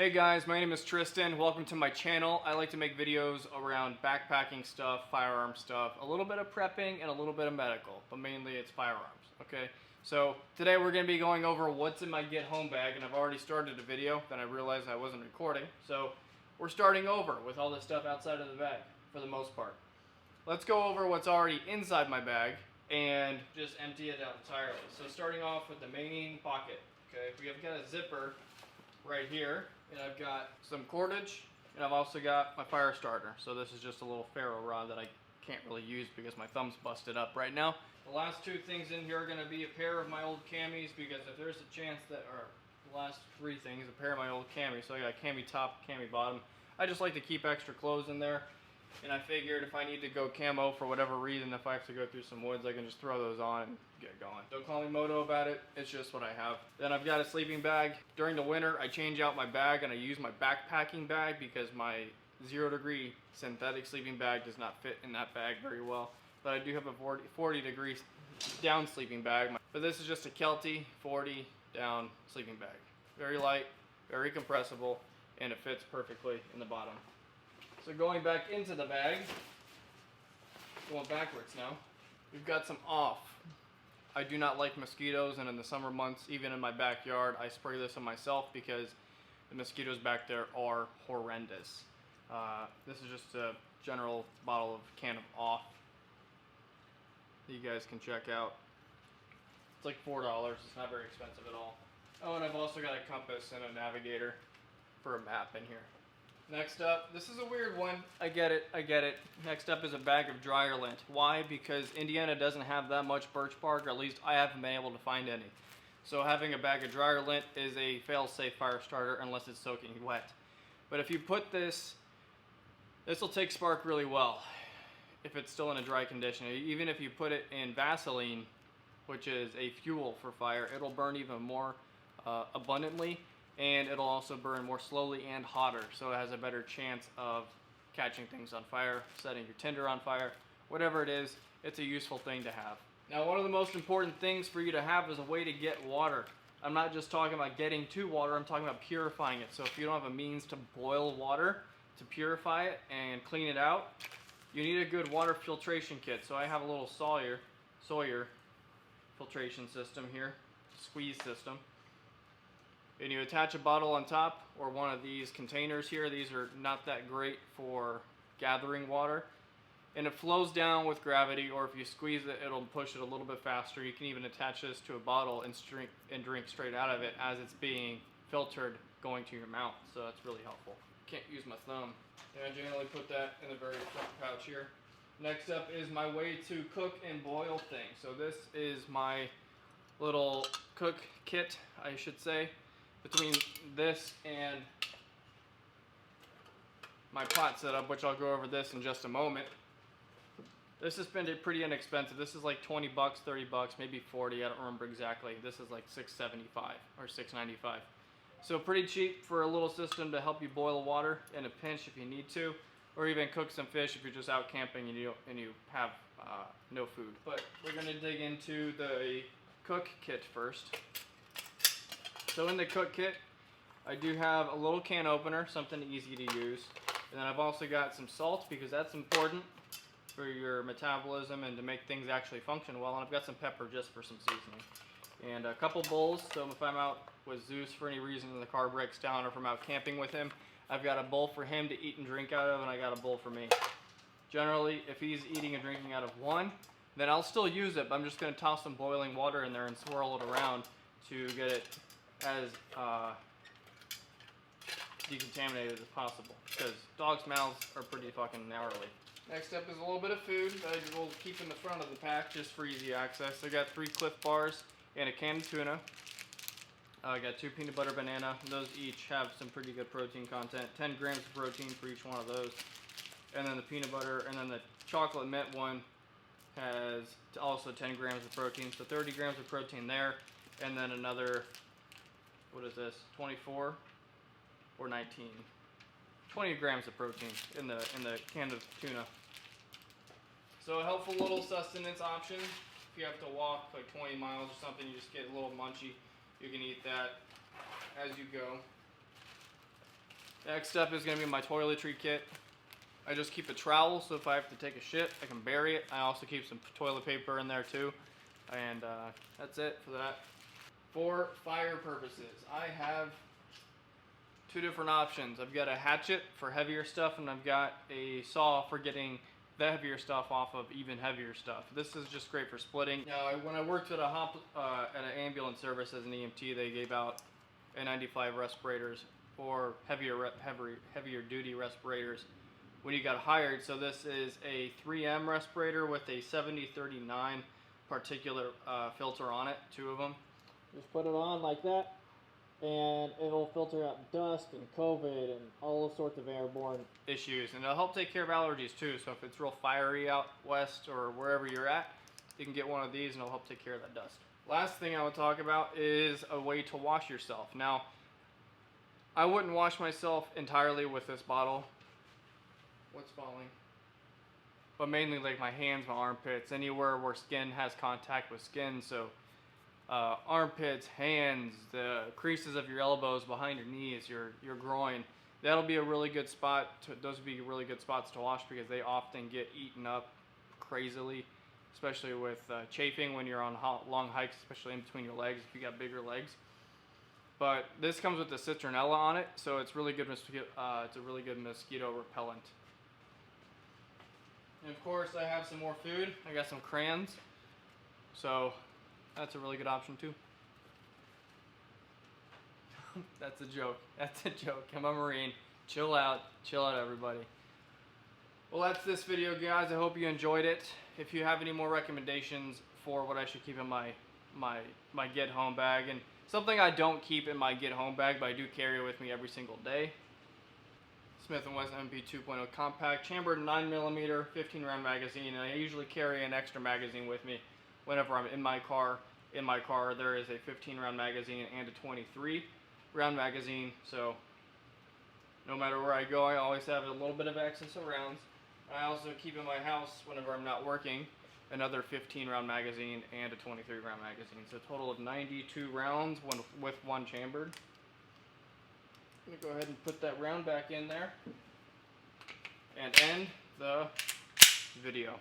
Hey guys, my name is Tristan. Welcome to my channel. I like to make videos around backpacking stuff, firearm stuff, a little bit of prepping, and a little bit of medical, but mainly it's firearms, okay? So today we're going to be going over what's in my get home bag, and I've already started a video, then I realized I wasn't recording. So we're starting over with all this stuff outside of the bag, for the most part. Let's go over what's already inside my bag and just empty it out entirely. So starting off with the main pocket, okay? We have got a zipper right here, and I've got some cordage, and I've also got my fire starter. So this is just a little Ferro rod that I can't really use because my thumb's busted up right now. The last two things in here are going to be a pair of my old Cammies, because if there's a chance that, or the last three things, a pair of my old Cammies. So I got a cami top, cami bottom. I just like to keep extra clothes in there, and I figured if I need to go camo for whatever reason, if I have to go through some woods, I can just throw those on and get going. Don't call me moto about it, it's just what I have. Then I've got a sleeping bag. During the winter, I change out my bag and I use my backpacking bag because my 0 degree synthetic sleeping bag does not fit in that bag very well. But I do have a 40 degree down sleeping bag. But this is just a Kelty 40 down sleeping bag. Very light, very compressible, and it fits perfectly in the bottom. So going back into the bag, going backwards now, we've got some off. I do not like mosquitoes, and in the summer months, even in my backyard, I spray this on myself because the mosquitoes back there are horrendous. This is just a general can of off that you guys can check out. It's like $4, it's not very expensive at all. Oh, and I've also got a compass and a navigator for a map in here. Next up, this is a weird one. I get it. Next up is a bag of dryer lint. Why? Because Indiana doesn't have that much birch bark, or at least I haven't been able to find any. So having a bag of dryer lint is a fail-safe fire starter unless it's soaking wet. But if you put this will take spark really well if it's still in a dry condition. Even if you put it in Vaseline, which is a fuel for fire, it'll burn even more abundantly. And it'll also burn more slowly and hotter, so it has a better chance of catching things on fire, setting your tinder on fire, whatever it is, it's a useful thing to have. Now, one of the most important things for you to have is a way to get water. I'm not just talking about getting to water, I'm talking about purifying it. So if you don't have a means to boil water, to purify it and clean it out, you need a good water filtration kit. So I have a little Sawyer filtration system here, squeeze system. And you attach a bottle on top, or one of these containers here. These are not that great for gathering water. And it flows down with gravity, or if you squeeze it, it'll push it a little bit faster. You can even attach this to a bottle and drink straight out of it as it's being filtered going to your mouth. So that's really helpful. Can't use my thumb. And I generally put that in the very front pouch here. Next up is my way to cook and boil thing. So this is my little cook kit, I should say. Between this and my pot setup, which I'll go over this in just a moment. This has been pretty inexpensive. This is like 20 bucks, 30 bucks, maybe 40, I don't remember exactly. This is like $6.75 or $6.95. So pretty cheap for a little system to help you boil water in a pinch if you need to, or even cook some fish if you're just out camping and you have no food. But we're gonna dig into the cook kit first. So in the cook kit, I do have a little can opener, something easy to use. And then I've also got some salt, because that's important for your metabolism and to make things actually function well. And I've got some pepper just for some seasoning. And a couple bowls, so if I'm out with Zeus for any reason and the car breaks down, or if I'm out camping with him, I've got a bowl for him to eat and drink out of, and I got a bowl for me. Generally, if he's eating and drinking out of one, then I'll still use it, but I'm just gonna toss some boiling water in there and swirl it around to get it as decontaminated as possible, because dogs' mouths are pretty fucking gnarly. Next up is a little bit of food that I will keep in the front of the pack just for easy access. I got 3 Cliff Bars and a can of tuna. I got 2 peanut butter banana. Those each have some pretty good protein content. 10 grams of protein for each one of those. And then the peanut butter, and then the chocolate mint one has also 10 grams of protein, so 30 grams of protein there, and then another, what is this, 24 or 19? 20 grams of protein in the can of tuna. So a helpful little sustenance option. If you have to walk like 20 miles or something, you just get a little munchy. You can eat that as you go. Next up is going to be my toiletry kit. I just keep a trowel, so if I have to take a shit, I can bury it. I also keep some toilet paper in there too. And that's it for that. For fire purposes, I have two different options. I've got a hatchet for heavier stuff, and I've got a saw for getting the heavier stuff off of even heavier stuff. This is just great for splitting. Now, when I worked at at an ambulance service as an EMT, they gave out N95 respirators or heavier duty respirators when you got hired. So this is a 3M respirator with a 7039 particulate filter on it, two of them. Just put it on like that, and it'll filter out dust and COVID and all sorts of airborne issues, and it'll help take care of allergies too. So if it's real fiery out west or wherever you're at, you can get one of these and it'll help take care of that dust. Last thing I would talk about is a way to wash yourself. Now, I wouldn't wash myself entirely with this bottle. What's falling? But mainly like my hands, my armpits, anywhere where skin has contact with skin. So armpits, hands, the creases of your elbows, behind your knees, your groin. That'll be a really good spot. Those would be really good spots to wash because they often get eaten up crazily, especially with chafing when you're on long hikes, especially in between your legs if you got bigger legs. But this comes with the citronella on it, so it's really good. It's a really good mosquito repellent. And of course, I have some more food. I got some crayons, so that's a really good option too. That's a joke. That's a joke. I'm a Marine. Chill out, everybody. Well, that's this video, guys. I hope you enjoyed it. If you have any more recommendations for what I should keep in my get home bag, and something I don't keep in my get home bag, but I do carry with me every single day. Smith & Wesson MP 2.0 compact, chambered 9mm, 15-round magazine, and I usually carry an extra magazine with me whenever I'm in my car. In my car, there is a 15-round magazine and a 23-round magazine, so no matter where I go, I always have a little bit of excess of rounds. I also keep in my house, whenever I'm not working, another 15-round magazine and a 23-round magazine, so a total of 92 rounds with one chambered. I'm going to go ahead and put that round back in there and end the video.